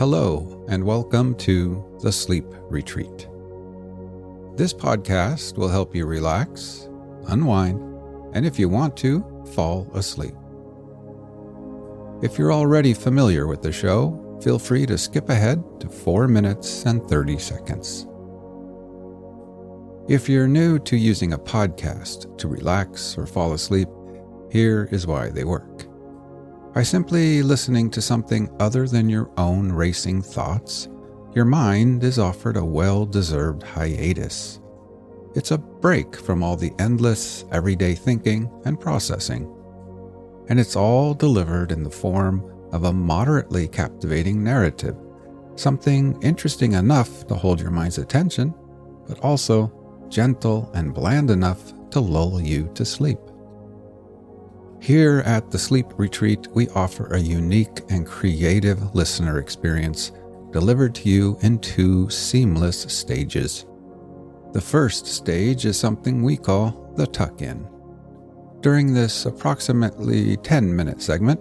Hello, and welcome to The Sleep Retreat. This podcast will help you relax, unwind, and if you want to, fall asleep. If you're already familiar with the show, feel free to skip ahead to 4 minutes and 30 seconds. If you're new to using a podcast to relax or fall asleep, here is why they work. By simply listening to something other than your own racing thoughts, your mind is offered a well-deserved hiatus. It's a break from all the endless, everyday thinking and processing. And it's all delivered in the form of a moderately captivating narrative, something interesting enough to hold your mind's attention, but also gentle and bland enough to lull you to sleep. Here at the Sleep Retreat, we offer a unique and creative listener experience delivered to you in 2 seamless stages. The first stage is something we call the tuck-in. During this approximately 10-minute segment,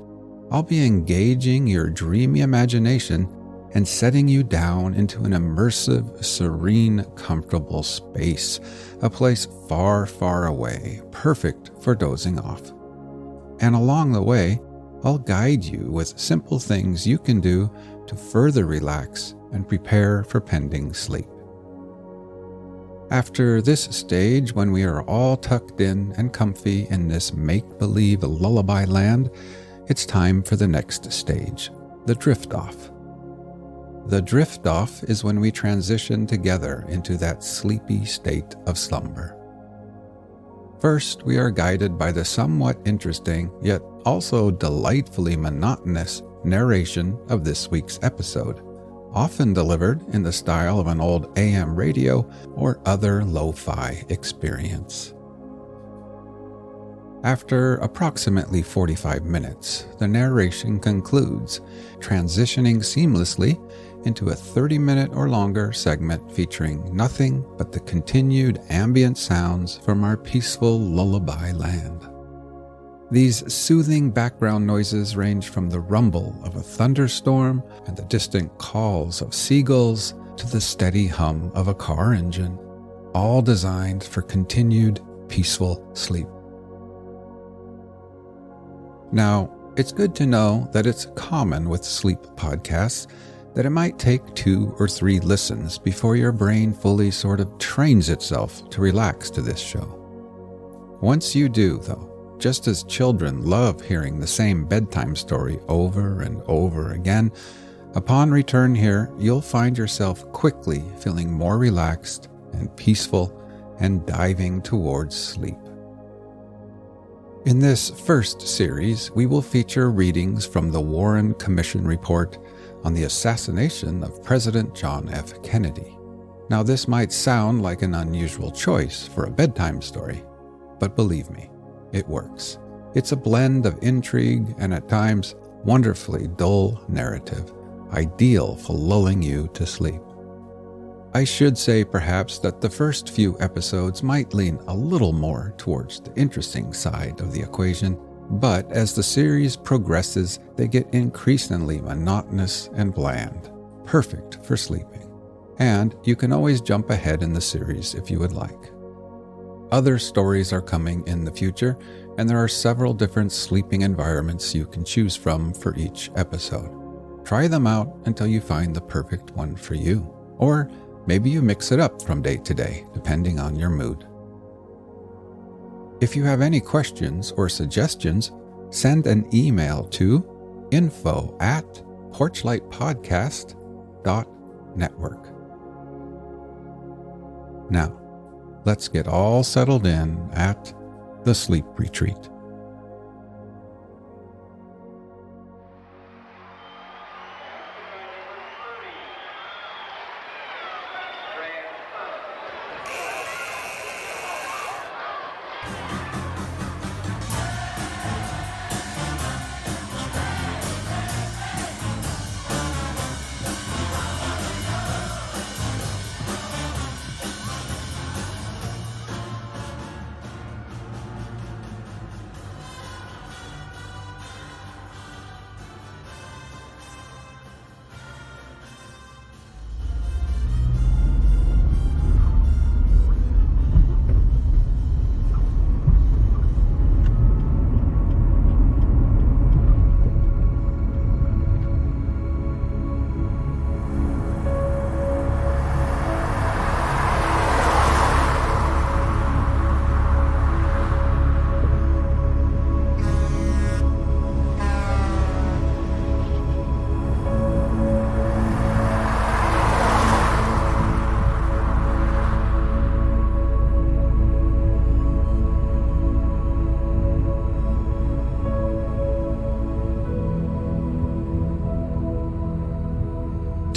I'll be engaging your dreamy imagination and setting you down into an immersive, serene, comfortable space, a place far, far away, perfect for dozing off. And along the way, I'll guide you with simple things you can do to further relax and prepare for pending sleep. After this stage, when we are all tucked in and comfy in this make-believe lullaby land, it's time for the next stage, the drift-off. The drift-off is when we transition together into that sleepy state of slumber. First, we are guided by the somewhat interesting, yet also delightfully monotonous narration of this week's episode, often delivered in the style of an old AM radio or other lo-fi experience. After approximately 45 minutes, the narration concludes, transitioning seamlessly into a 30-minute or longer segment featuring nothing but the continued ambient sounds from our peaceful lullaby land. These soothing background noises range from the rumble of a thunderstorm and the distant calls of seagulls to the steady hum of a car engine, all designed for continued peaceful sleep. Now, it's good to know that it's common with sleep podcasts that it might take 2 or 3 listens before your brain fully sort of trains itself to relax to this show. Once you do, though, just as children love hearing the same bedtime story over and over again, upon return here, you'll find yourself quickly feeling more relaxed and peaceful and diving towards sleep. In this first series, we will feature readings from the Warren Commission report on the assassination of President John F. Kennedy. Now, this might sound like an unusual choice for a bedtime story, but believe me, it works. It's a blend of intrigue and at times wonderfully dull narrative, ideal for lulling you to sleep. I should say perhaps that the first few episodes might lean a little more towards the interesting side of the equation, but as the series progresses, they get increasingly monotonous and bland, perfect for sleeping. And you can always jump ahead in the series if you would like. Other stories are coming in the future, and there are several different sleeping environments you can choose from for each episode. Try them out until you find the perfect one for you, or maybe you mix it up from day to day, depending on your mood. If you have any questions or suggestions, send an email to info@porchlightpodcast.network. Now, let's get all settled in at the Sleep Retreat.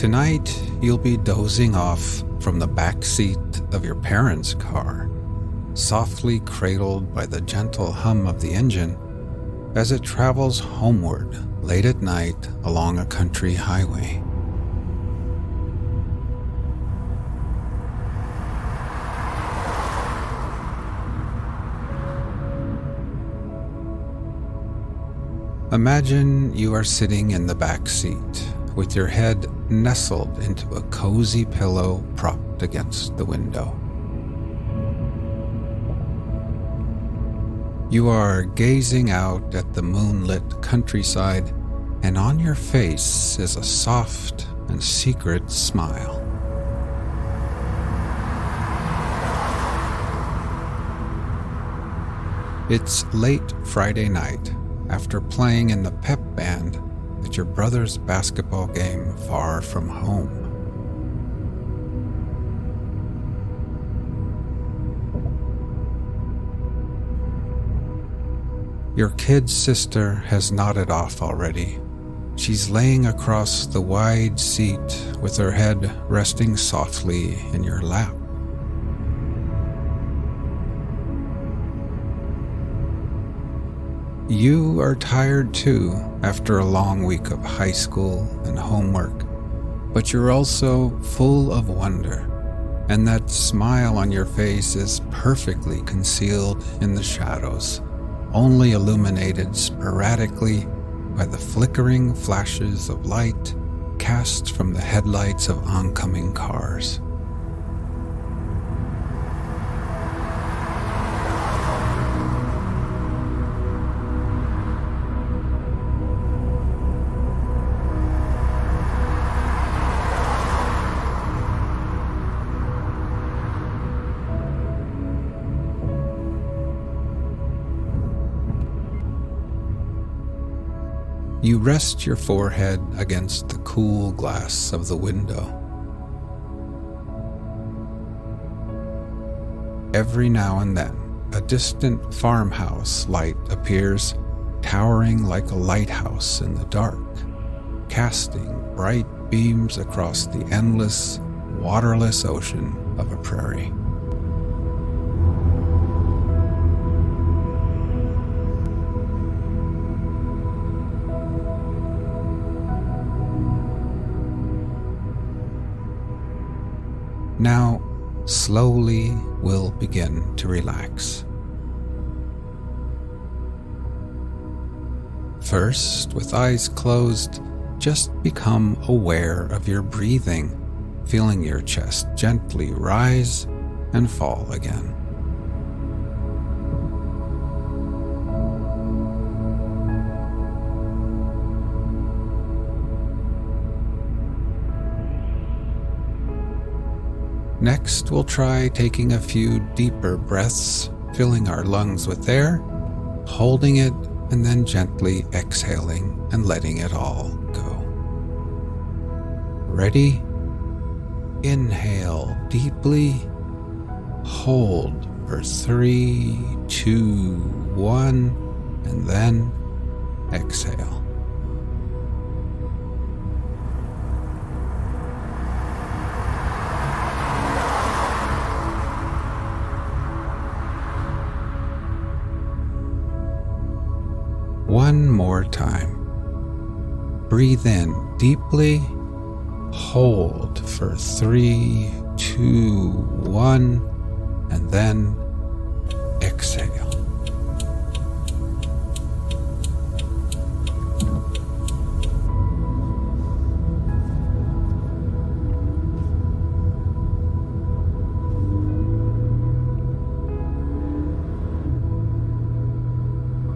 Tonight, you'll be dozing off from the backseat of your parents' car, softly cradled by the gentle hum of the engine as it travels homeward late at night along a country highway. Imagine you are sitting in the back seat with your head nestled into a cozy pillow propped against the window. You are gazing out at the moonlit countryside, and on your face is a soft and secret smile. It's late Friday night, after playing in the pep band at your brother's basketball game far from home. Your kid sister has nodded off already. She's laying across the wide seat with her head resting softly in your lap. You are tired too after a long week of high school and homework, but you're also full of wonder, and that smile on your face is perfectly concealed in the shadows, only illuminated sporadically by the flickering flashes of light cast from the headlights of oncoming cars. You rest your forehead against the cool glass of the window. Every now and then, a distant farmhouse light appears, towering like a lighthouse in the dark, casting bright beams across the endless, waterless ocean of a prairie. Now, slowly we'll begin to relax. First, with eyes closed, just become aware of your breathing, feeling your chest gently rise and fall again. Next, we'll try taking a few deeper breaths, filling our lungs with air, holding it, and then gently exhaling and letting it all go. Ready? Inhale deeply, hold for 3, 2, 1, and then exhale. One more time. Breathe in deeply, hold for 3, 2, 1, and then exhale.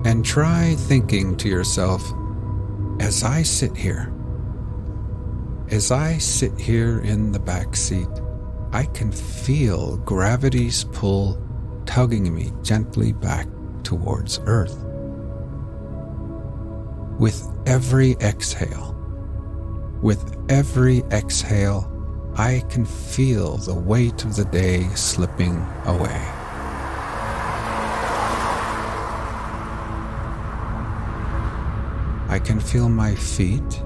And try thinking to yourself, as I sit here in the back seat, I can feel gravity's pull tugging me gently back towards Earth. With every exhale, I can feel the weight of the day slipping away. I can feel my feet,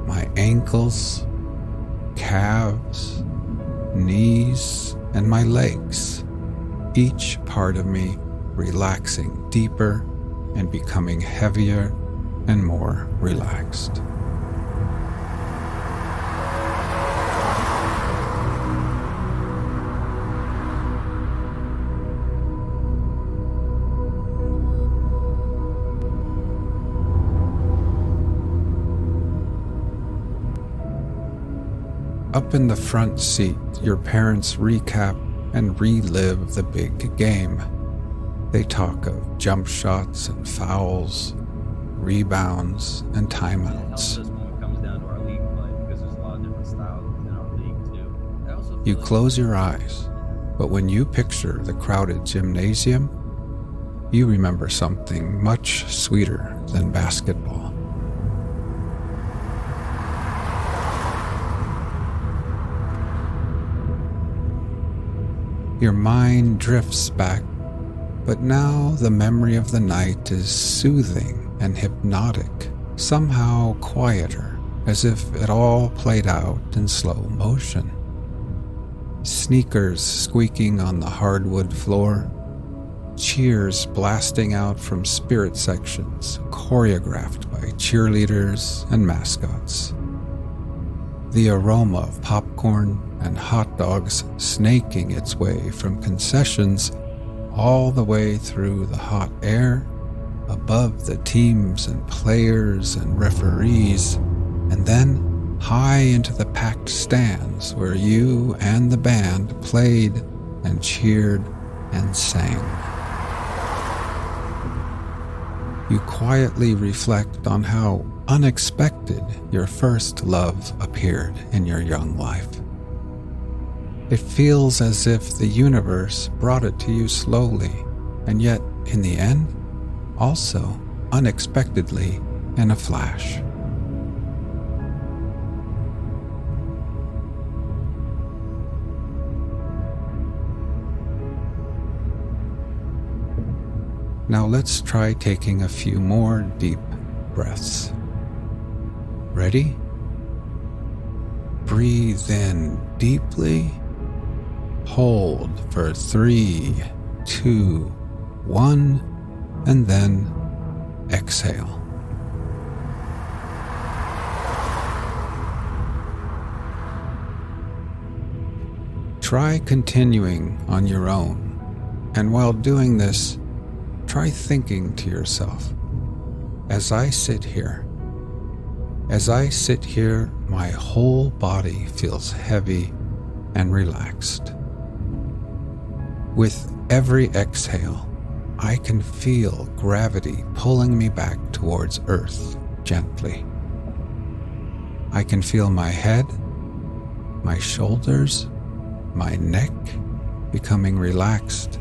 my ankles, calves, knees, and my legs, each part of me relaxing deeper and becoming heavier and more relaxed. Up in the front seat, your parents recap and relive the big game. They talk of jump shots and fouls, rebounds and timeouts. You close your eyes, but when you picture the crowded gymnasium, you remember something much sweeter than basketball. Your mind drifts back, but now the memory of the night is soothing and hypnotic, somehow quieter, as if it all played out in slow motion. Sneakers squeaking on the hardwood floor, cheers blasting out from spirit sections choreographed by cheerleaders and mascots. The aroma of popcorn and hot dogs snaking its way from concessions all the way through the hot air, above the teams and players and referees, and then high into the packed stands where you and the band played and cheered and sang. You quietly reflect on how unexpected your first love appeared in your young life. It feels as if the universe brought it to you slowly, and yet, in the end, also unexpectedly in a flash. Now let's try taking a few more deep breaths. Ready? Breathe in deeply. Hold for 3, 2, 1, and then exhale. Try continuing on your own, and while doing this, try thinking to yourself, as I sit here, my whole body feels heavy and relaxed. With every exhale, I can feel gravity pulling me back towards Earth gently. I can feel my head, my shoulders, my neck becoming relaxed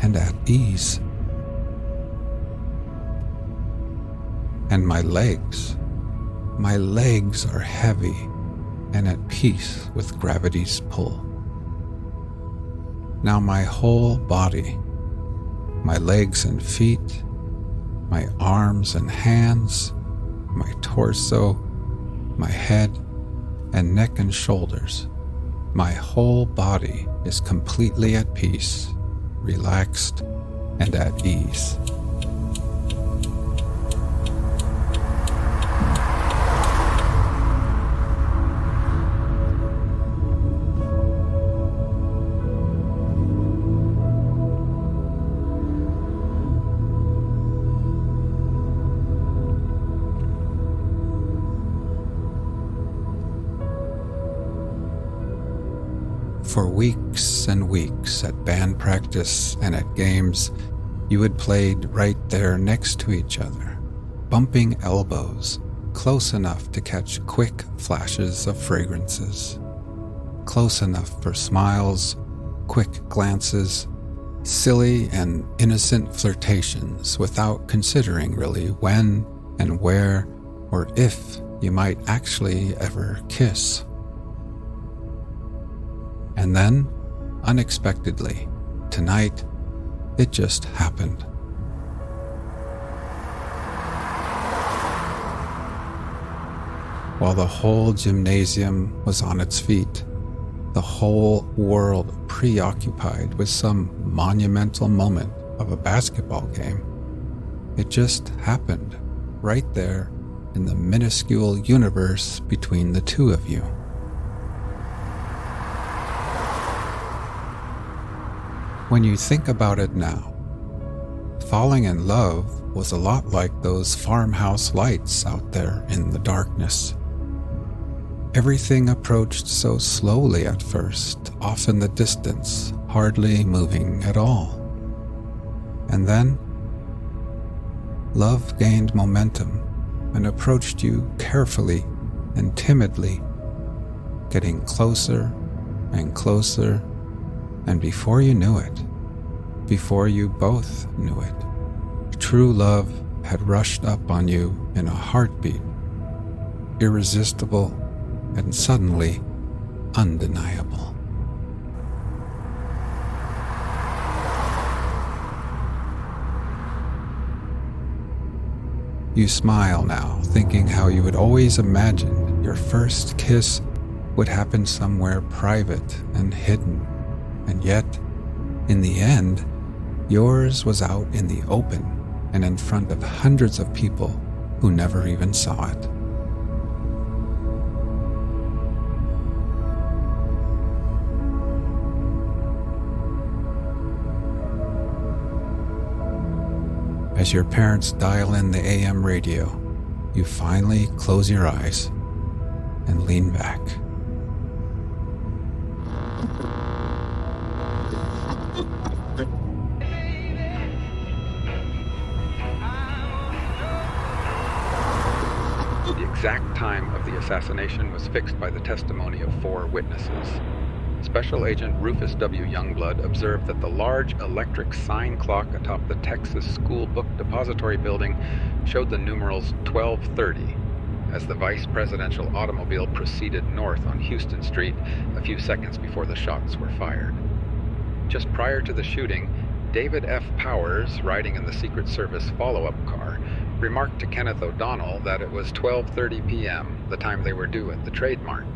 and at ease. And my legs are heavy and at peace with gravity's pull. Now my whole body, my legs and feet, my arms and hands, my torso, my head and neck and shoulders, my whole body is completely at peace, relaxed, and at ease. For weeks and weeks at band practice and at games, you had played right there next to each other, bumping elbows, close enough to catch quick flashes of fragrances, close enough for smiles, quick glances, silly and innocent flirtations without considering really when and where or if you might actually ever kiss. And then, unexpectedly, tonight, it just happened. while the whole gymnasium was on its feet, the whole world preoccupied with some monumental moment of a basketball game. It just happened right there in the minuscule universe between the two of you. When you think about it now, falling in love was a lot like those farmhouse lights out there in the darkness. Everything approached so slowly at first, off in the distance, hardly moving at all. And then, love gained momentum and approached you carefully and timidly, getting closer and closer, and before you knew it, before you both knew it, true love had rushed up on you in a heartbeat, irresistible and suddenly undeniable. You smile now, thinking how you had always imagined your first kiss would happen somewhere private and hidden, and yet, in the end, yours was out in the open and in front of hundreds of people who never even saw it. As your parents dial in the AM radio, you finally close your eyes and lean back. The exact time of the assassination was fixed by the testimony of 4 witnesses. Special Agent Rufus W. Youngblood observed that the large electric sign clock atop the Texas School Book Depository building showed the numerals 1230 as the vice presidential automobile proceeded north on Houston Street a few seconds before the shots were fired. Just prior to the shooting, David F. Powers, riding in the Secret Service follow-up car, remarked to Kenneth O'Donnell that it was 12:30 p.m., the time they were due at the Trade Mart.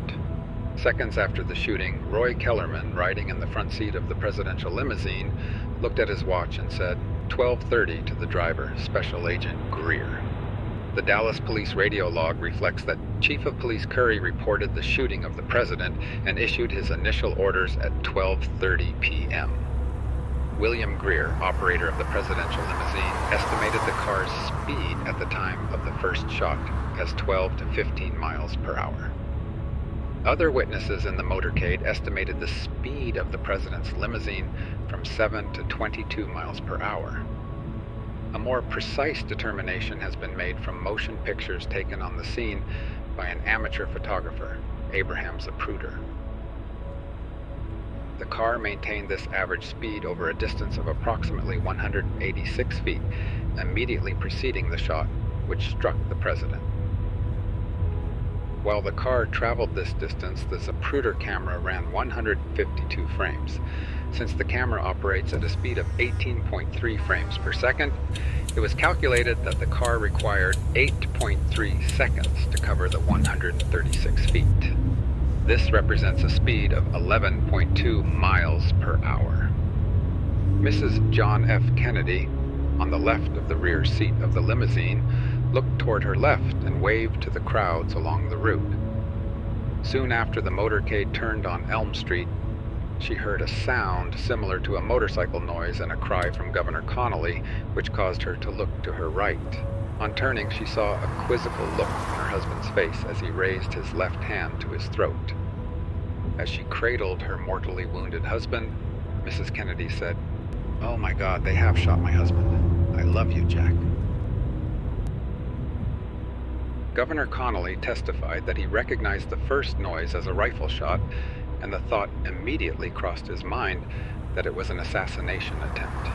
Seconds after the shooting, Roy Kellerman, riding in the front seat of the presidential limousine, looked at his watch and said 12:30 to the driver, Special Agent Greer. The Dallas police radio log reflects that Chief of Police Curry reported the shooting of the president and issued his initial orders at 12:30 p.m. William Greer, operator of the presidential limousine, estimated the car's speed at the time of the first shot as 12 to 15 miles per hour. Other witnesses in the motorcade estimated the speed of the president's limousine from 7 to 22 miles per hour. A more precise determination has been made from motion pictures taken on the scene by an amateur photographer, Abraham Zapruder. The car maintained this average speed over a distance of approximately 186 feet, immediately preceding the shot, which struck the president. While the car traveled this distance, the Zapruder camera ran 152 frames. Since the camera operates at a speed of 18.3 frames per second, it was calculated that the car required 8.3 seconds to cover the 136 feet. This represents a speed of 11.2 miles per hour. Mrs. John F. Kennedy, on the left of the rear seat of the limousine, looked toward her left and waved to the crowds along the route. Soon after the motorcade turned on Elm Street, she heard a sound similar to a motorcycle noise and a cry from Governor Connolly, which caused her to look to her right. On turning, she saw a quizzical look on her husband's face as he raised his left hand to his throat. As she cradled her mortally wounded husband, Mrs. Kennedy said, "Oh my God, they have shot my husband. I love you, Jack." Governor Connolly testified that he recognized the first noise as a rifle shot, and the thought immediately crossed his mind that it was an assassination attempt.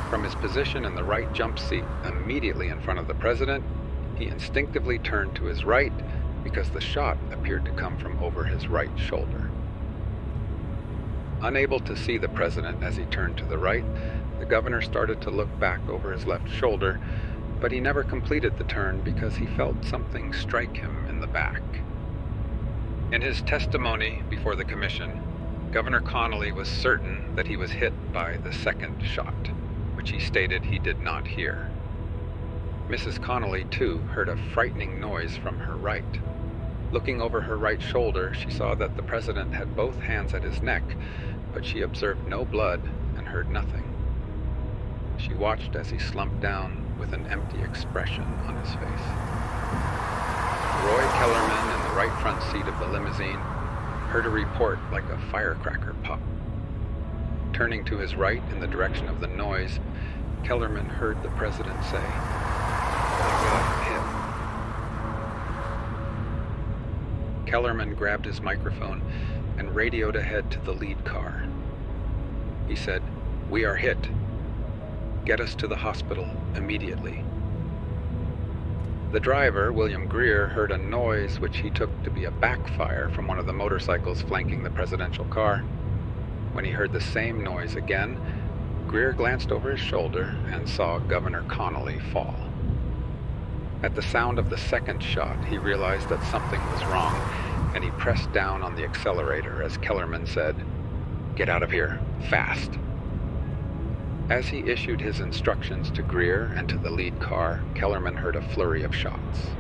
From his position in the right jump seat immediately in front of the president, he instinctively turned to his right because the shot appeared to come from over his right shoulder. Unable to see the president as he turned to the right, the governor started to look back over his left shoulder, but he never completed the turn because he felt something strike him in in the back. In his testimony before the commission, Governor Connolly was certain that he was hit by the second shot, which he stated he did not hear. Mrs. Connolly, too, heard a frightening noise from her right. Looking over her right shoulder, she saw that the president had both hands at his neck, but she observed no blood and heard nothing. She watched as he slumped down with an empty expression on his face. Roy Kellerman, in the right front seat of the limousine, heard a report like a firecracker pop. Turning to his right in the direction of the noise, Kellerman heard the president say, "I got hit." Kellerman grabbed his microphone and radioed ahead to the lead car. He said, "We are hit. Get us to the hospital immediately." The driver, William Greer, heard a noise which he took to be a backfire from one of the motorcycles flanking the presidential car. When he heard the same noise again, Greer glanced over his shoulder and saw Governor Connolly fall. At the sound of the second shot, he realized that something was wrong, and he pressed down on the accelerator as Kellerman said, "Get out of here, fast." As he issued his instructions to Greer and to the lead car, Kellerman heard a flurry of shots.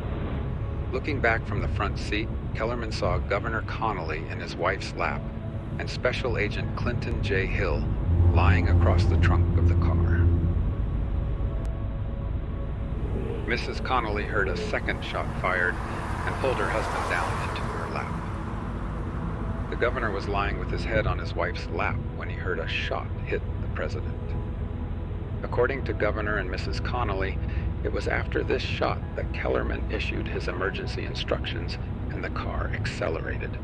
Looking back from the front seat, Kellerman saw Governor Connolly in his wife's lap and Special Agent Clinton J. Hill lying across the trunk of the car. Mrs. Connolly heard a second shot fired and pulled her husband down into her lap. The governor was lying with his head on his wife's lap when he heard a shot hit the president. According to Governor and Mrs. Connolly, it was after this shot that Kellerman issued his emergency instructions and the car accelerated.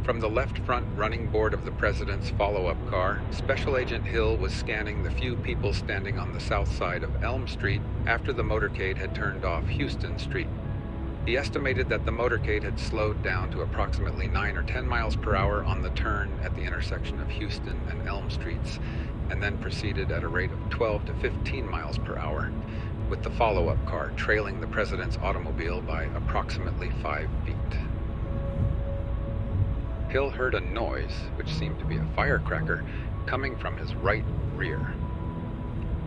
From the left front running board of the president's follow-up car, Special Agent Hill was scanning the few people standing on the south side of Elm Street after the motorcade had turned off Houston Street. He estimated that the motorcade had slowed down to approximately 9 or 10 miles per hour on the turn at the intersection of Houston and Elm Streets, and then proceeded at a rate of 12 to 15 miles per hour, with the follow-up car trailing the president's automobile by approximately 5 feet. Hill heard a noise, which seemed to be a firecracker, coming from his right rear.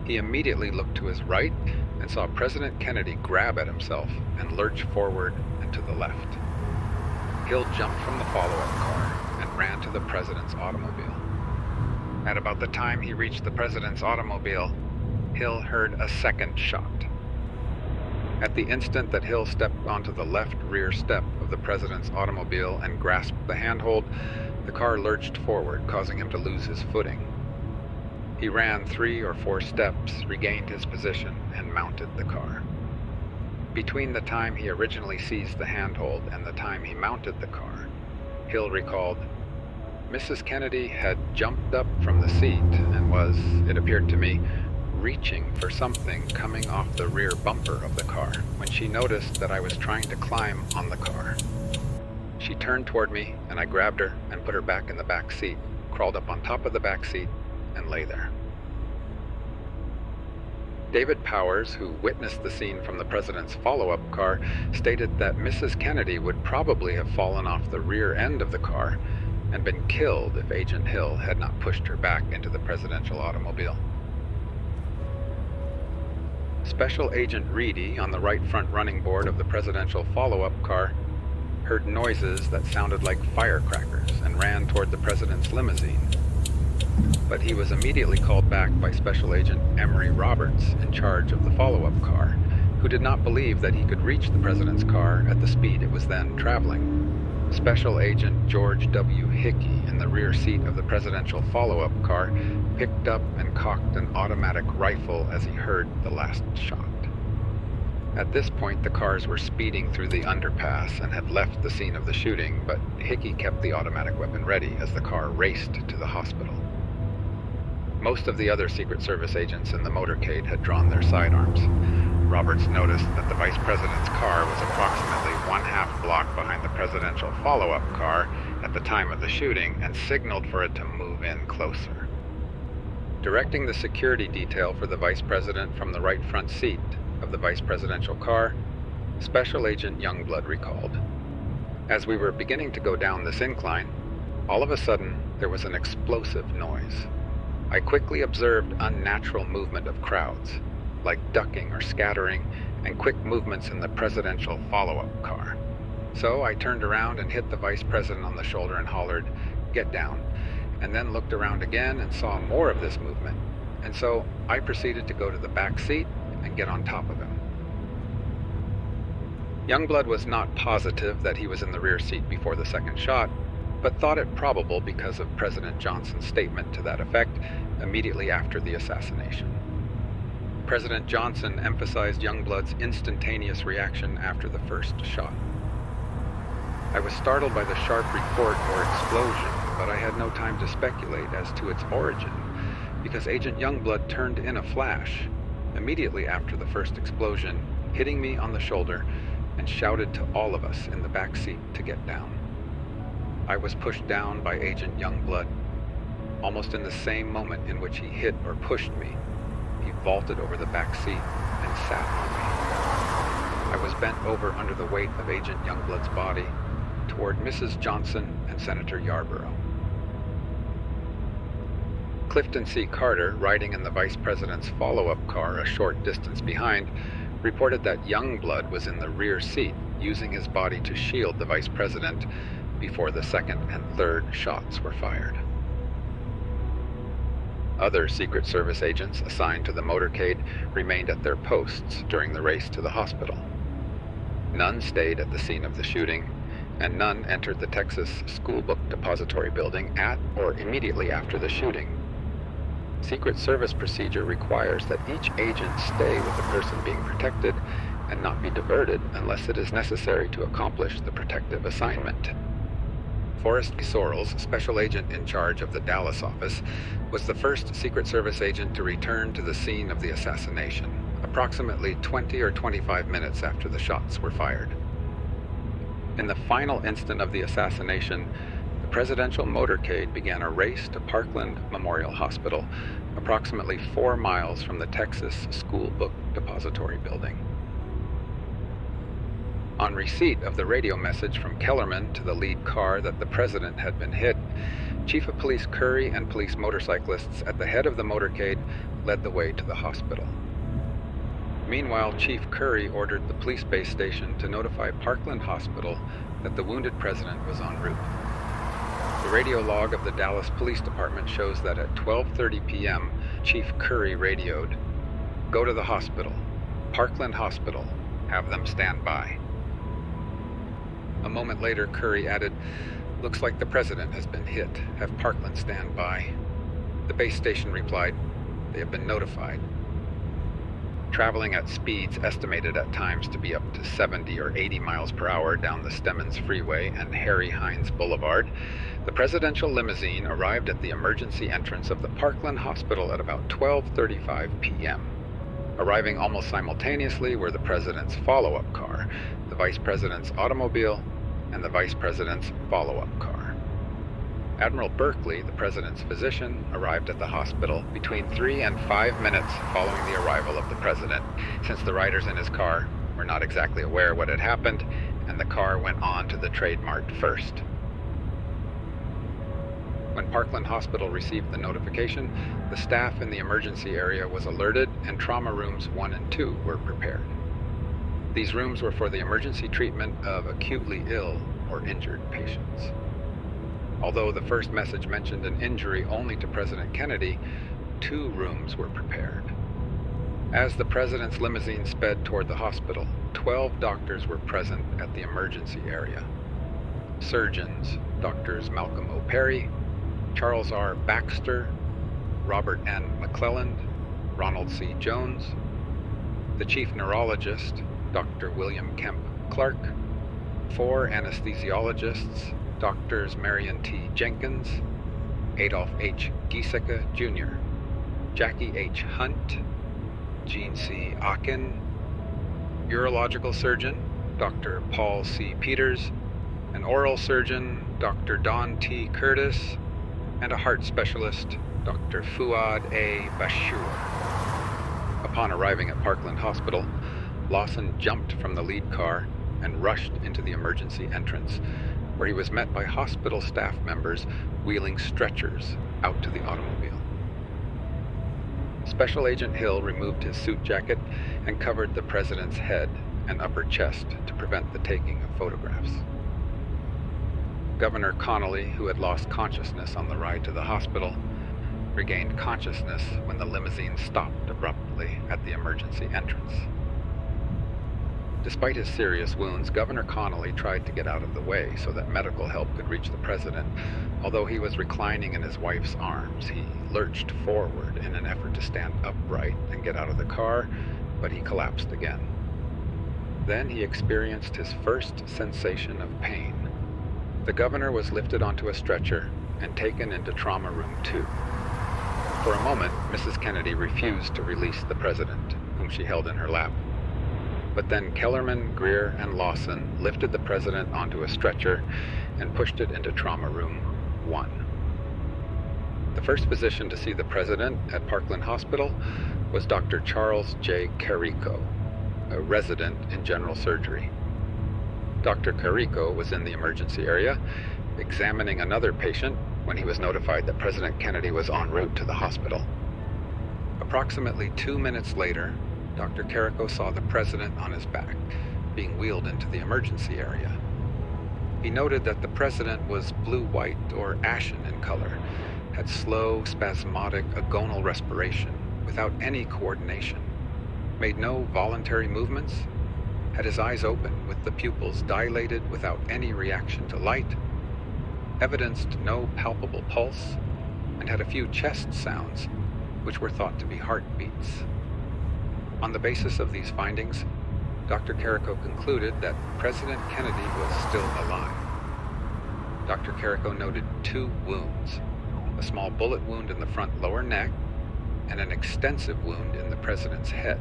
He immediately looked to his right and saw President Kennedy grab at himself and lurch forward and to the left. Hill jumped from the follow-up car and ran to the president's automobile. At about the time he reached the president's automobile, Hill heard a second shot. At the instant that Hill stepped onto the left rear step of the president's automobile and grasped the handhold, the car lurched forward, causing him to lose his footing. He ran 3 or 4 steps, regained his position, and mounted the car. Between the time he originally seized the handhold and the time he mounted the car, Hill recalled, Mrs. Kennedy had jumped up from the seat and was, it appeared to me, reaching for something coming off the rear bumper of the car when she noticed that I was trying to climb on the car. She turned toward me and I grabbed her and put her back in the back seat, crawled up on top of the back seat, and lay there. David Powers, who witnessed the scene from the president's follow-up car, stated that Mrs. Kennedy would probably have fallen off the rear end of the car and been killed if Agent Hill had not pushed her back into the presidential automobile. Special Agent Reedy, on the right front running board of the presidential follow-up car, heard noises that sounded like firecrackers and ran toward the president's limousine. But he was immediately called back by Special Agent Emery Roberts, in charge of the follow-up car, who did not believe that he could reach the president's car at the speed it was then traveling. Special Agent George W. Hickey, in the rear seat of the presidential follow-up car, picked up and cocked an automatic rifle as he heard the last shot. At this point, the cars were speeding through the underpass and had left the scene of the shooting, but Hickey kept the automatic weapon ready as the car raced to the hospital. Most of the other Secret Service agents in the motorcade had drawn their sidearms. Roberts noticed that the vice president's car was approximately 1/2 block behind the presidential follow-up car at the time of the shooting and signaled for it to move in closer. Directing the security detail for the vice president from the right front seat of the vice presidential car, Special Agent Youngblood recalled. As we were beginning to go down this incline, all of a sudden there was an explosive noise. I quickly observed unnatural movement of crowds, like ducking or scattering, and quick movements in the presidential follow-up car. So I turned around and hit the vice president on the shoulder and hollered, "Get down," and then looked around again and saw more of this movement. And so I proceeded to go to the back seat and get on top of him. Youngblood was not positive that he was in the rear seat before the second shot, but thought it probable because of President Johnson's statement to that effect immediately after the assassination. President Johnson emphasized Youngblood's instantaneous reaction after the first shot. I was startled by the sharp report or explosion, but I had no time to speculate as to its origin, because Agent Youngblood turned in a flash, immediately after the first explosion, hitting me on the shoulder, and shouted to all of us in the back seat to get down. I was pushed down by Agent Youngblood. Almost in the same moment in which he hit or pushed me, he vaulted over the back seat and sat on me. I was bent over under the weight of Agent Youngblood's body toward Mrs. Johnson and Senator Yarborough. Clifton C. Carter, riding in the Vice President's follow-up car a short distance behind, reported that Youngblood was in the rear seat, using his body to shield the Vice President before the second and third shots were fired. Other Secret Service agents assigned to the motorcade remained at their posts during the race to the hospital. None stayed at the scene of the shooting, and none entered the Texas School Book Depository building at or immediately after the shooting. Secret Service procedure requires that each agent stay with the person being protected and not be diverted unless it is necessary to accomplish the protective assignment. Forrest Sorrells, special agent in charge of the Dallas office, was the first Secret Service agent to return to the scene of the assassination, approximately 20 or 25 minutes after the shots were fired. In the final instant of the assassination, the presidential motorcade began a race to Parkland Memorial Hospital, approximately 4 miles from the Texas School Book Depository building. On receipt of the radio message from Kellerman to the lead car that the president had been hit, Chief of Police Curry and police motorcyclists at the head of the motorcade led the way to the hospital. Meanwhile, Chief Curry ordered the police base station to notify Parkland Hospital that the wounded president was en route. The radio log of the Dallas Police Department shows that at 12:30 p.m., Chief Curry radioed, "Go to the hospital, Parkland Hospital, have them stand by." A moment later, Curry added, "Looks like the president has been hit. Have Parkland stand by." The base station replied, "They have been notified." Traveling at speeds estimated at times to be up to 70 or 80 miles per hour down the Stemmons Freeway and Harry Hines Boulevard, the presidential limousine arrived at the emergency entrance of the Parkland Hospital at about 12:35 p.m. Arriving almost simultaneously were the president's follow-up car, the vice president's automobile, and the vice president's follow-up car. Admiral Berkeley, the president's physician, arrived at the hospital between 3 and 5 minutes following the arrival of the president, since the riders in his car were not exactly aware what had happened, and the car went on to the Trade Mart first. When Parkland Hospital received the notification, the staff in the emergency area was alerted and trauma rooms 1 and 2 were prepared. These rooms were for the emergency treatment of acutely ill or injured patients. Although the first message mentioned an injury only to President Kennedy, 2 rooms were prepared. As the president's limousine sped toward the hospital, 12 doctors were present at the emergency area. Surgeons, Doctors Malcolm O. Perry, Charles R. Baxter, Robert N. McClelland, Ronald C. Jones, the chief neurologist, Dr. William Kemp Clark, 4 anesthesiologists, Doctors Marion T. Jenkins, Adolph H. Giesecke, Jr., Jackie H. Hunt, Gene C. Akin, urological surgeon, Dr. Paul C. Peters, an oral surgeon, Dr. Don T. Curtis, and a heart specialist, Dr. Fuad A. Bashur. Upon arriving at Parkland Hospital, Lawson jumped from the lead car and rushed into the emergency entrance, where he was met by hospital staff members wheeling stretchers out to the automobile. Special Agent Hill removed his suit jacket and covered the president's head and upper chest to prevent the taking of photographs. Governor Connolly, who had lost consciousness on the ride to the hospital, regained consciousness when the limousine stopped abruptly at the emergency entrance. Despite his serious wounds, Governor Connolly tried to get out of the way so that medical help could reach the president. Although he was reclining in his wife's arms, he lurched forward in an effort to stand upright and get out of the car, but he collapsed again. Then he experienced his first sensation of pain. The governor was lifted onto a stretcher and taken into Trauma Room 2. For a moment, Mrs. Kennedy refused to release the president, whom she held in her lap. But then Kellerman, Greer, and Lawson lifted the president onto a stretcher and pushed it into Trauma Room 1. The first physician to see the president at Parkland Hospital was Dr. Charles J. Carrico, a resident in general surgery. Dr. Carrico was in the emergency area, examining another patient when he was notified that President Kennedy was en route to the hospital. Approximately 2 minutes later, Dr. Carrico saw the president on his back, being wheeled into the emergency area. He noted that the president was blue-white or ashen in color, had slow, spasmodic agonal respiration without any coordination, made no voluntary movements, had his eyes open with the pupils dilated without any reaction to light, evidenced no palpable pulse, and had a few chest sounds, which were thought to be heartbeats. On the basis of these findings, Dr. Carrico concluded that President Kennedy was still alive. Dr. Carrico noted 2 wounds, a small bullet wound in the front lower neck and an extensive wound in the president's head.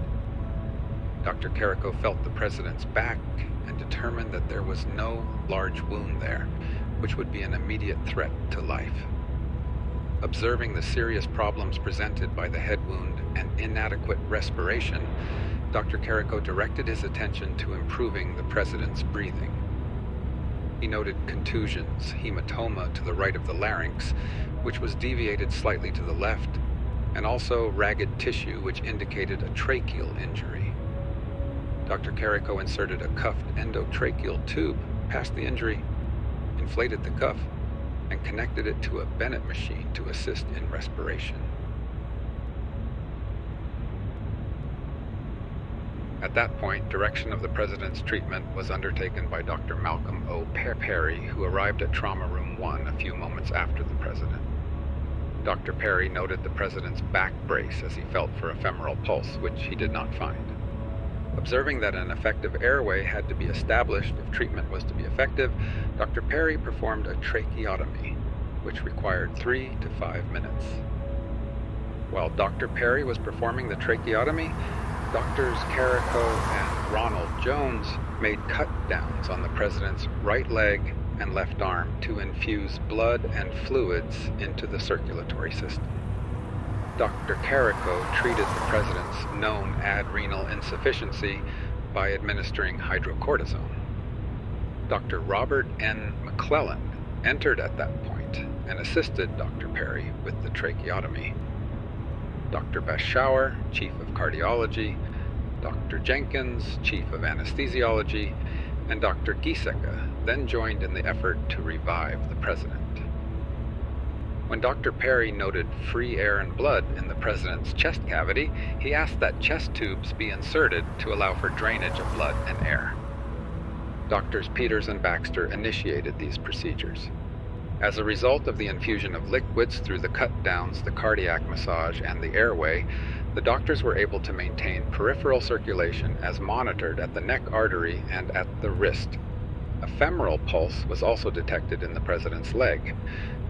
Dr. Carrico felt the president's back and determined that there was no large wound there, which would be an immediate threat to life. Observing the serious problems presented by the head wound and inadequate respiration, Dr. Carrico directed his attention to improving the president's breathing. He noted contusions, hematoma to the right of the larynx, which was deviated slightly to the left, and also ragged tissue which indicated a tracheal injury. Dr. Carrico inserted a cuffed endotracheal tube past the injury, inflated the cuff, and connected it to a Bennett machine to assist in respiration. At that point, direction of the president's treatment was undertaken by Dr. Malcolm O. Perry, who arrived at Trauma Room 1 a few moments after the president. Dr. Perry noted the president's back brace as he felt for a femoral pulse, which he did not find. Observing that an effective airway had to be established if treatment was to be effective, Dr. Perry performed a tracheotomy, which required 3 to 5 minutes. While Dr. Perry was performing the tracheotomy, Drs. Carrico and Ronald Jones made cut-downs on the president's right leg and left arm to infuse blood and fluids into the circulatory system. Dr. Carrico treated the president's known adrenal insufficiency by administering hydrocortisone. Dr. Robert N. McClellan entered at that point and assisted Dr. Perry with the tracheotomy. Dr. Bashauer, Chief of Cardiology, Dr. Jenkins, Chief of Anesthesiology, and Dr. Giesecke then joined in the effort to revive the president. When Dr. Perry noted free air and blood in the president's chest cavity, he asked that chest tubes be inserted to allow for drainage of blood and air. Drs. Peters and Baxter initiated these procedures. As a result of the infusion of liquids through the cut-downs, the cardiac massage, and the airway, the doctors were able to maintain peripheral circulation as monitored at the neck artery and at the wrist. A femoral pulse was also detected in the president's leg.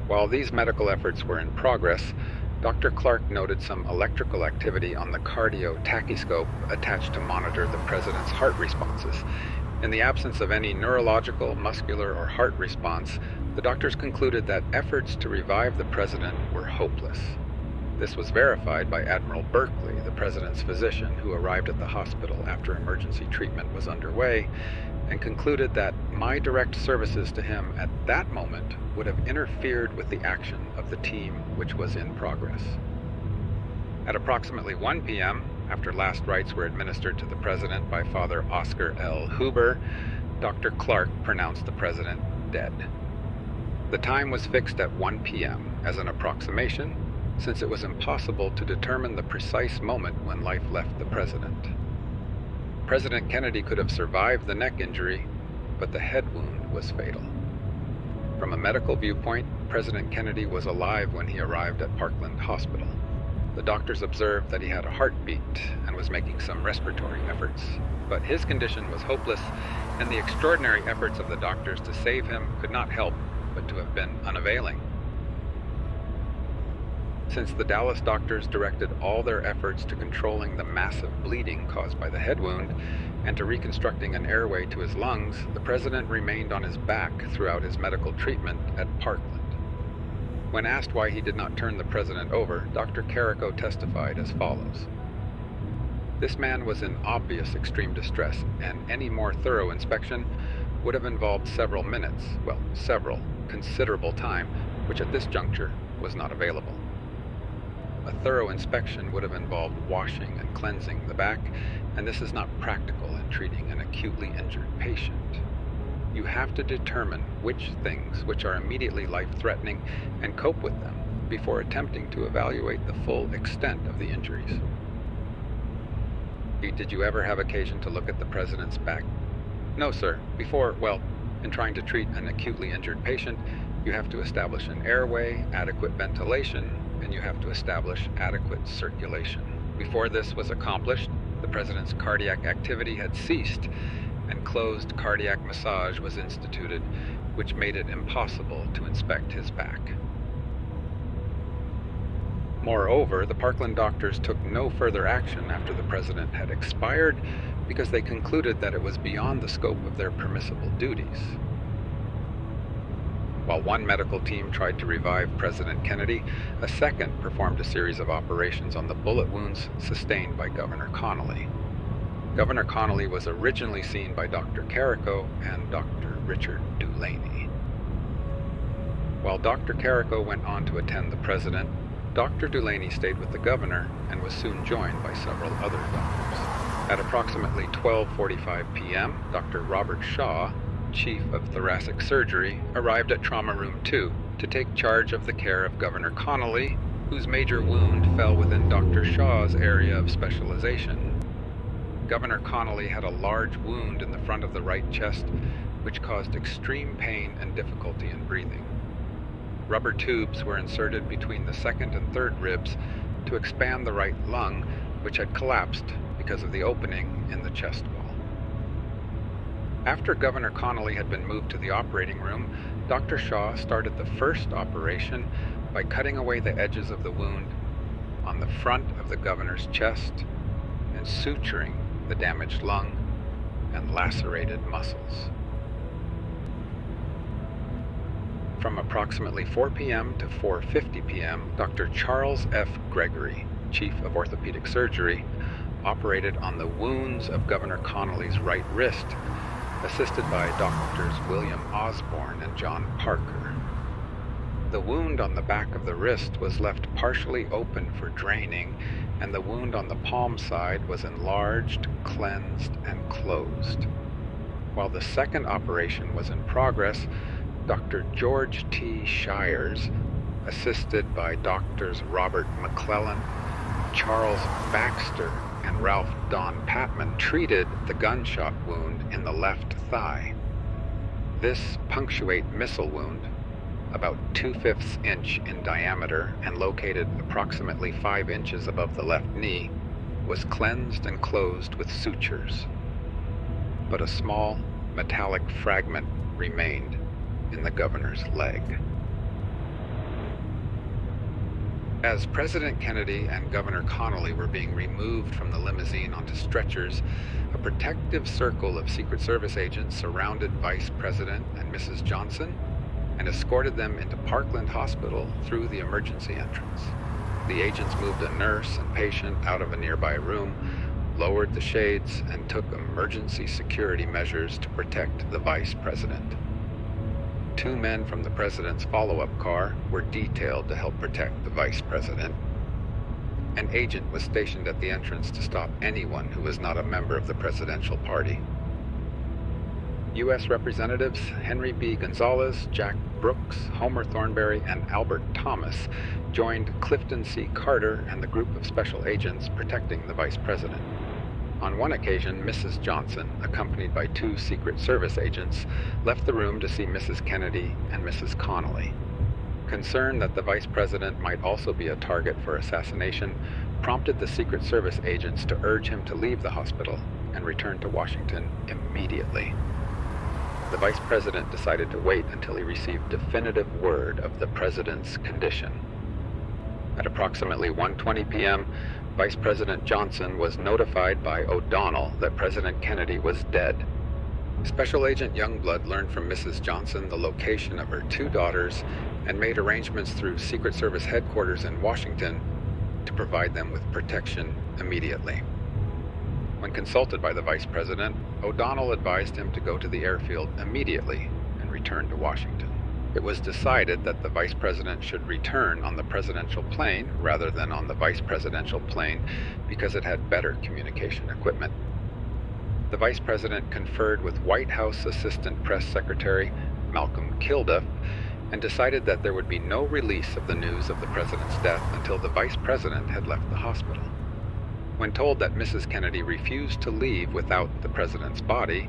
While these medical efforts were in progress, Dr. Clark noted some electrical activity on the cardiotachyscope attached to monitor the president's heart responses. In the absence of any neurological, muscular, or heart response, the doctors concluded that efforts to revive the president were hopeless. This was verified by Admiral Berkeley, the president's physician, who arrived at the hospital after emergency treatment was underway, and concluded that my direct services to him at that moment would have interfered with the action of the team which was in progress. At approximately 1 p.m., after last rites were administered to the president by Father Oscar L. Huber, Dr. Clark pronounced the president dead. The time was fixed at 1 p.m. as an approximation, since it was impossible to determine the precise moment when life left the president. President Kennedy could have survived the neck injury, but the head wound was fatal. From a medical viewpoint, President Kennedy was alive when he arrived at Parkland Hospital. The doctors observed that he had a heartbeat and was making some respiratory efforts, but his condition was hopeless, and the extraordinary efforts of the doctors to save him could not help but to have been unavailing. Since the Dallas doctors directed all their efforts to controlling the massive bleeding caused by the head wound and to reconstructing an airway to his lungs, the president remained on his back throughout his medical treatment at Parkland. When asked why he did not turn the president over, Dr. Carrico testified as follows. This man was in obvious extreme distress, and any more thorough inspection would have involved several minutes, considerable time, which at this juncture was not available. A thorough inspection would have involved washing and cleansing the back, and this is not practical in treating an acutely injured patient. You have to determine which things which are immediately life-threatening and cope with them before attempting to evaluate the full extent of the injuries. Did you ever have occasion to look at the president's back? No, sir. In trying to treat an acutely injured patient, you have to establish an airway, adequate ventilation, and you have to establish adequate circulation. Before this was accomplished, the president's cardiac activity had ceased, and closed cardiac massage was instituted, which made it impossible to inspect his back. Moreover, the Parkland doctors took no further action after the president had expired because they concluded that it was beyond the scope of their permissible duties. While one medical team tried to revive President Kennedy, a second performed a series of operations on the bullet wounds sustained by Governor Connolly. Governor Connolly was originally seen by Dr. Carrico and Dr. Richard Dulaney. While Dr. Carrico went on to attend the president, Dr. Dulaney stayed with the governor and was soon joined by several other doctors. At approximately 12:45 p.m., Dr. Robert Shaw, Chief of Thoracic Surgery, arrived at Trauma Room 2 to take charge of the care of Governor Connolly, whose major wound fell within Dr. Shaw's area of specialization. Governor Connolly had a large wound in the front of the right chest, which caused extreme pain and difficulty in breathing. Rubber tubes were inserted between the second and third ribs to expand the right lung, which had collapsed because of the opening in the chest wall. After Governor Connolly had been moved to the operating room, Dr. Shaw started the first operation by cutting away the edges of the wound on the front of the governor's chest and suturing the damaged lung and lacerated muscles. From approximately 4 p.m. to 4:50 p.m., Dr. Charles F. Gregory, Chief of Orthopedic Surgery, operated on the wounds of Governor Connolly's right wrist, assisted by Doctors William Osborne and John Parker. The wound on the back of the wrist was left partially open for draining, and the wound on the palm side was enlarged, cleansed, and closed. While the second operation was in progress, Dr. George T. Shires, assisted by Doctors Robert McClellan, Charles Baxter, and Ralph Don Patman, treated the gunshot wound in the left thigh. This punctuate missile wound, about 2/5 inch in diameter and located approximately 5 inches above the left knee, was cleansed and closed with sutures. But a small metallic fragment remained in the governor's leg. As President Kennedy and Governor Connolly were being removed from the limousine onto stretchers, a protective circle of Secret Service agents surrounded Vice President and Mrs. Johnson and escorted them into Parkland Hospital through the emergency entrance. the agents moved a nurse and patient out of a nearby room, lowered the shades, and took emergency security measures to protect the vice president. 2 men from the president's follow-up car were detailed to help protect the vice president. An agent was stationed at the entrance to stop anyone who was not a member of the presidential party. U.S. Representatives Henry B. Gonzalez, Jack Brooks, Homer Thornberry, and Albert Thomas joined Clifton C. Carter and the group of special agents protecting the vice president. On one occasion, Mrs. Johnson, accompanied by 2 Secret Service agents, left the room to see Mrs. Kennedy and Mrs. Connolly. Concern that the vice president might also be a target for assassination prompted the Secret Service agents to urge him to leave the hospital and return to Washington immediately. The vice president decided to wait until he received definitive word of the president's condition. At approximately 1:20 p.m., Vice President Johnson was notified by O'Donnell that President Kennedy was dead. Special Agent Youngblood learned from Mrs. Johnson the location of her 2 daughters and made arrangements through Secret Service headquarters in Washington to provide them with protection immediately. When consulted by the Vice President, O'Donnell advised him to go to the airfield immediately and return to Washington. It was decided that the Vice President should return on the presidential plane rather than on the Vice Presidential plane because it had better communication equipment. The Vice President conferred with White House Assistant Press Secretary Malcolm Kilduff and decided that there would be no release of the news of the President's death until the Vice President had left the hospital. When told that Mrs. Kennedy refused to leave without the President's body,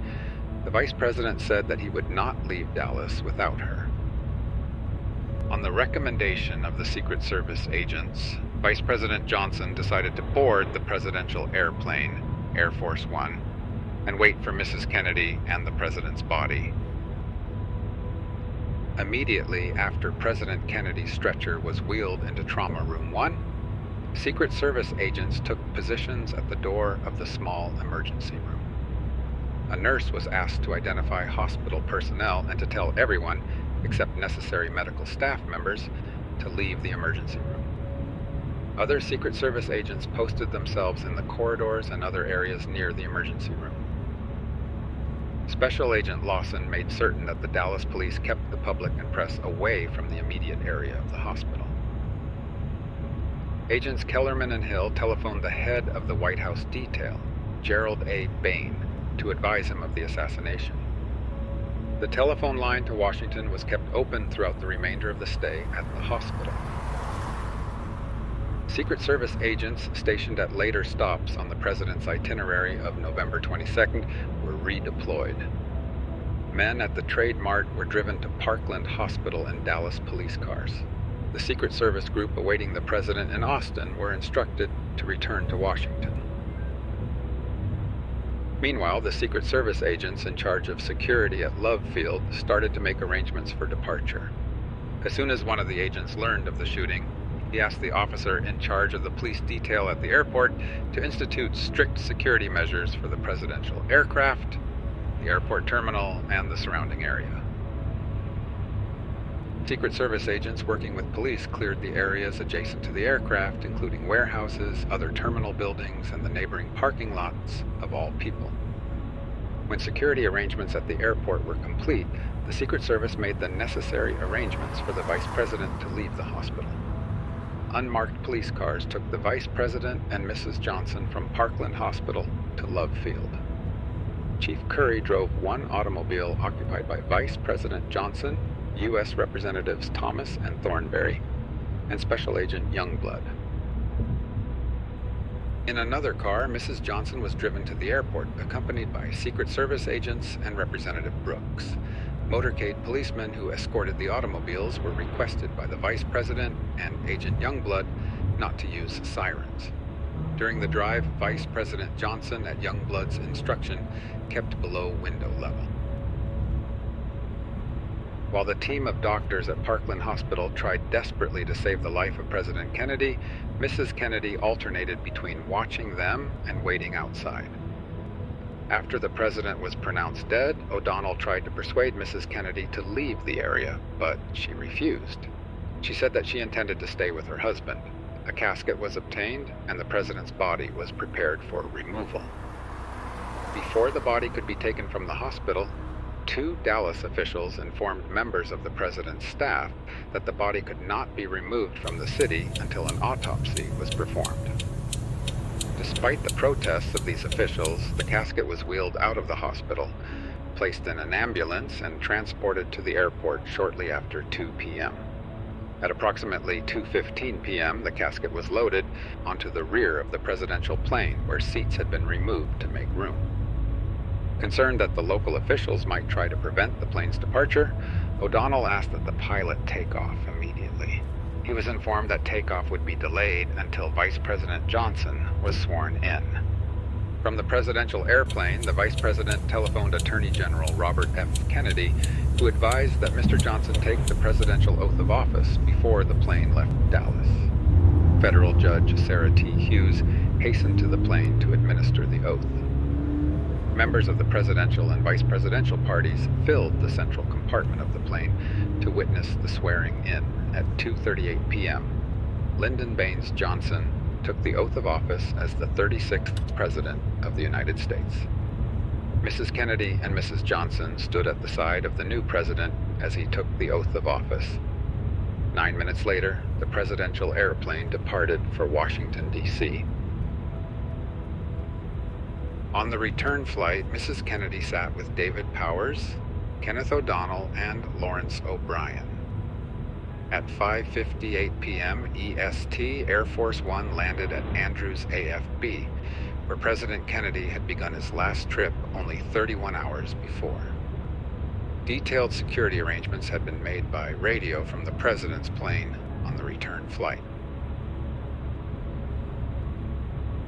the Vice President said that he would not leave Dallas without her. On the recommendation of the Secret Service agents, Vice President Johnson decided to board the presidential airplane, Air Force One, and wait for Mrs. Kennedy and the President's body. Immediately after President Kennedy's stretcher was wheeled into Trauma Room 1, Secret Service agents took positions at the door of the small emergency room. A nurse was asked to identify hospital personnel and to tell everyone, except necessary medical staff members, to leave the emergency room. Other Secret Service agents posted themselves in the corridors and other areas near the emergency room. Special Agent Lawson made certain that the Dallas police kept the public and press away from the immediate area of the hospital. Agents Kellerman and Hill telephoned the head of the White House detail, Gerald A. Bain, to advise him of the assassination. The telephone line to Washington was kept open throughout the remainder of the stay at the hospital. Secret Service agents stationed at later stops on the President's itinerary of November 22nd were redeployed. Men at the Trade Mart were driven to Parkland Hospital in Dallas police cars. The Secret Service group awaiting the President in Austin were instructed to return to Washington. Meanwhile, the Secret Service agents in charge of security at Love Field started to make arrangements for departure. As soon as one of the agents learned of the shooting, he asked the officer in charge of the police detail at the airport to institute strict security measures for the presidential aircraft, the airport terminal, and the surrounding area. Secret Service agents working with police cleared the areas adjacent to the aircraft, including warehouses, other terminal buildings, and the neighboring parking lots of all people. When security arrangements at the airport were complete, the Secret Service made the necessary arrangements for the Vice President to leave the hospital. Unmarked police cars took the Vice President and Mrs. Johnson from Parkland Hospital to Love Field. Chief Curry drove one automobile occupied by Vice President Johnson, U.S. Representatives Thomas and Thornberry, and Special Agent Youngblood. In another car, Mrs. Johnson was driven to the airport, accompanied by Secret Service agents and Representative Brooks. Motorcade policemen who escorted the automobiles were requested by the Vice President and Agent Youngblood not to use sirens. During the drive, Vice President Johnson, at Youngblood's instruction, kept below window level. While the team of doctors at Parkland Hospital tried desperately to save the life of President Kennedy, Mrs. Kennedy alternated between watching them and waiting outside. After the president was pronounced dead, O'Donnell tried to persuade Mrs. Kennedy to leave the area, but she refused. She said that she intended to stay with her husband. A casket was obtained, and the president's body was prepared for removal. Before the body could be taken from the hospital, 2 Dallas officials informed members of the president's staff that the body could not be removed from the city until an autopsy was performed. Despite the protests of these officials, the casket was wheeled out of the hospital, placed in an ambulance, and transported to the airport shortly after 2 p.m. At approximately 2:15 p.m., the casket was loaded onto the rear of the presidential plane, where seats had been removed to make room. Concerned that the local officials might try to prevent the plane's departure, O'Donnell asked that the pilot take off immediately. He was informed that takeoff would be delayed until Vice President Johnson was sworn in. From the presidential airplane, the Vice President telephoned Attorney General Robert F. Kennedy, who advised that Mr. Johnson take the presidential oath of office before the plane left Dallas. Federal Judge Sarah T. Hughes hastened to the plane to administer the oath. Members of the presidential and vice presidential parties filled the central compartment of the plane to witness the swearing in. At 2:38 p.m., Lyndon B. Johnson took the oath of office as the 36th President of the United States. Mrs. Kennedy and Mrs. Johnson stood at the side of the new president as he took the oath of office. 9 minutes later, the presidential airplane departed for Washington, D.C. On the return flight, Mrs. Kennedy sat with David Powers, Kenneth O'Donnell, and Lawrence O'Brien. At 5:58 p.m. EST, Air Force One landed at Andrews AFB, where President Kennedy had begun his last trip only 31 hours before. Detailed security arrangements had been made by radio from the president's plane on the return flight.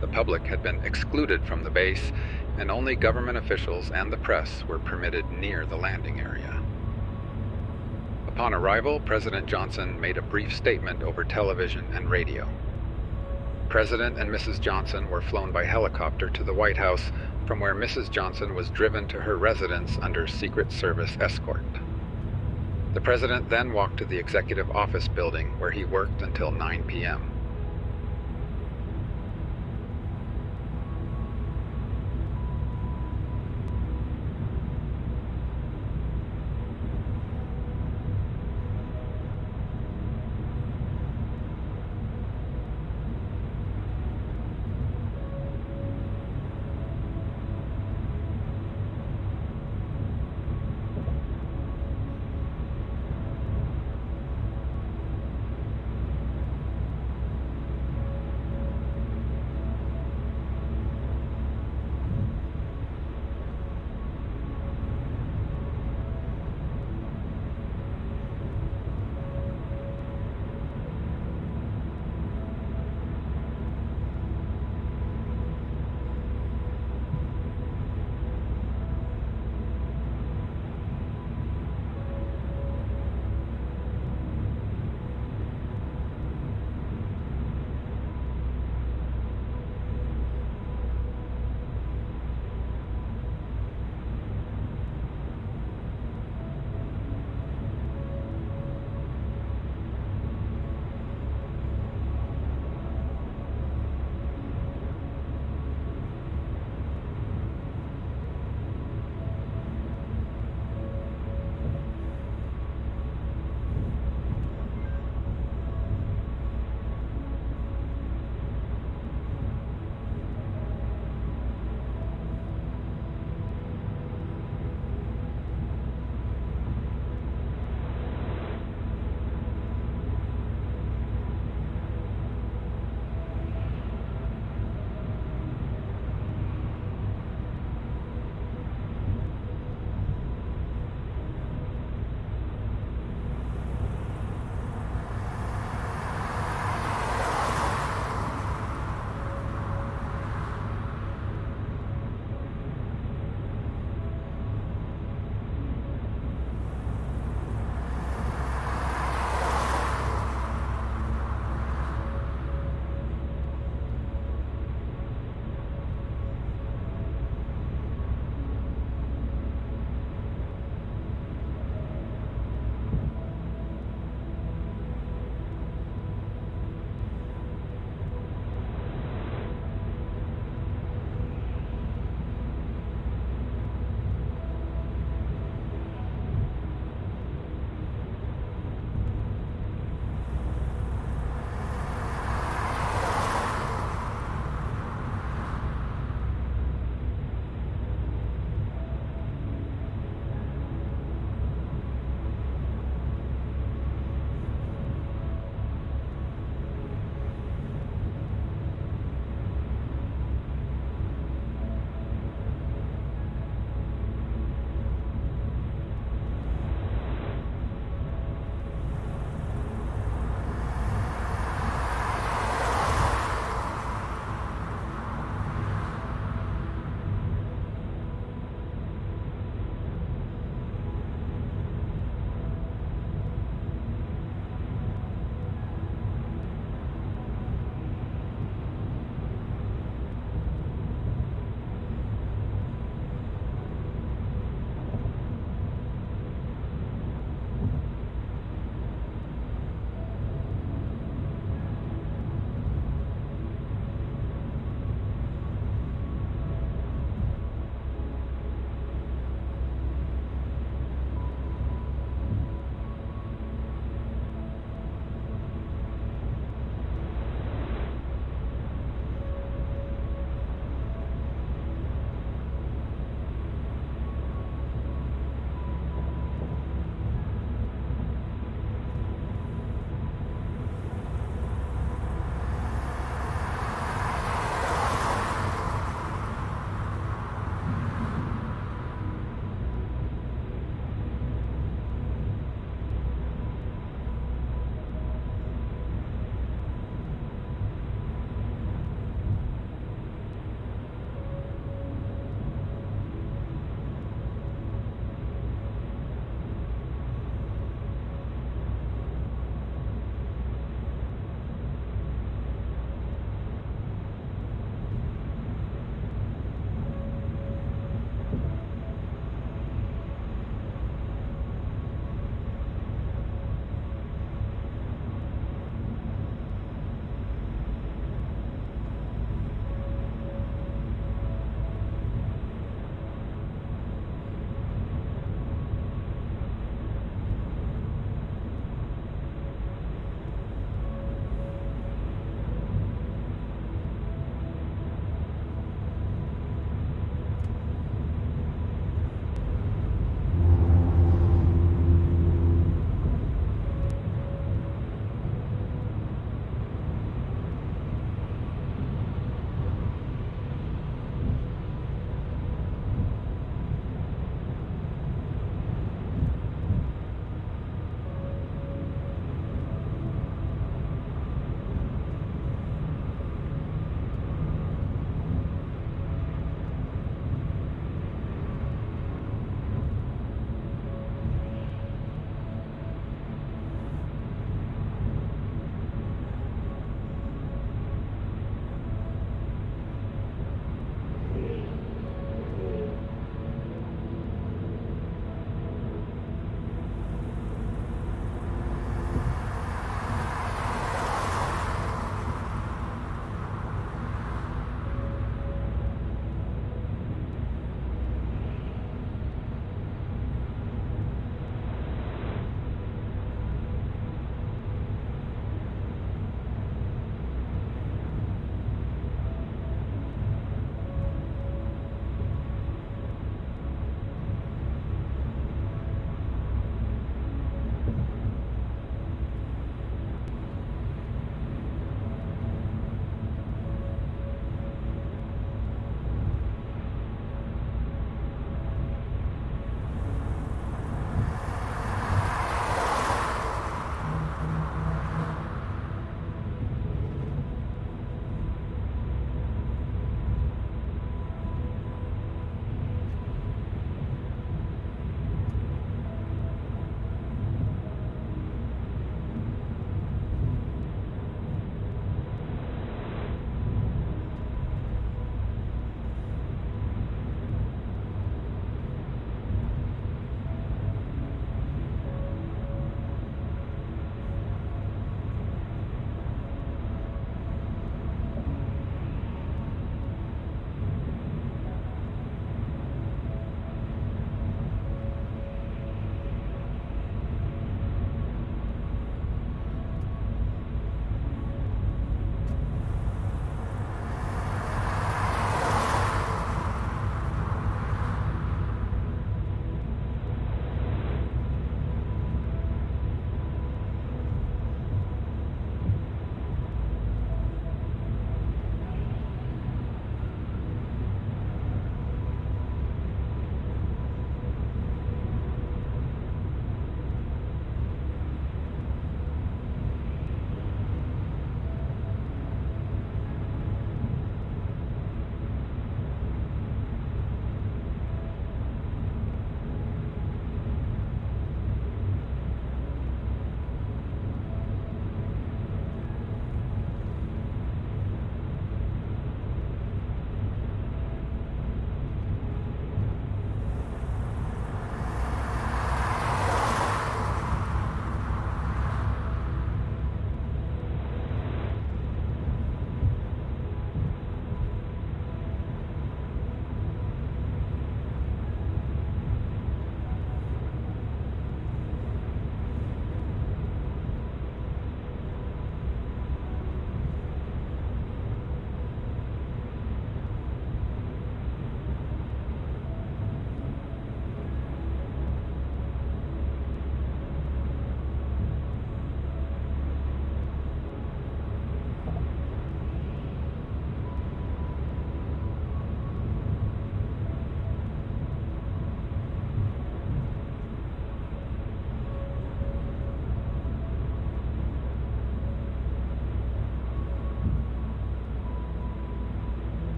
The public had been excluded from the base, and only government officials and the press were permitted near the landing area. Upon arrival, President Johnson made a brief statement over television and radio. President and Mrs. Johnson were flown by helicopter to the White House, from where Mrs. Johnson was driven to her residence under Secret Service escort. The president then walked to the Executive Office building, where he worked until 9 p.m.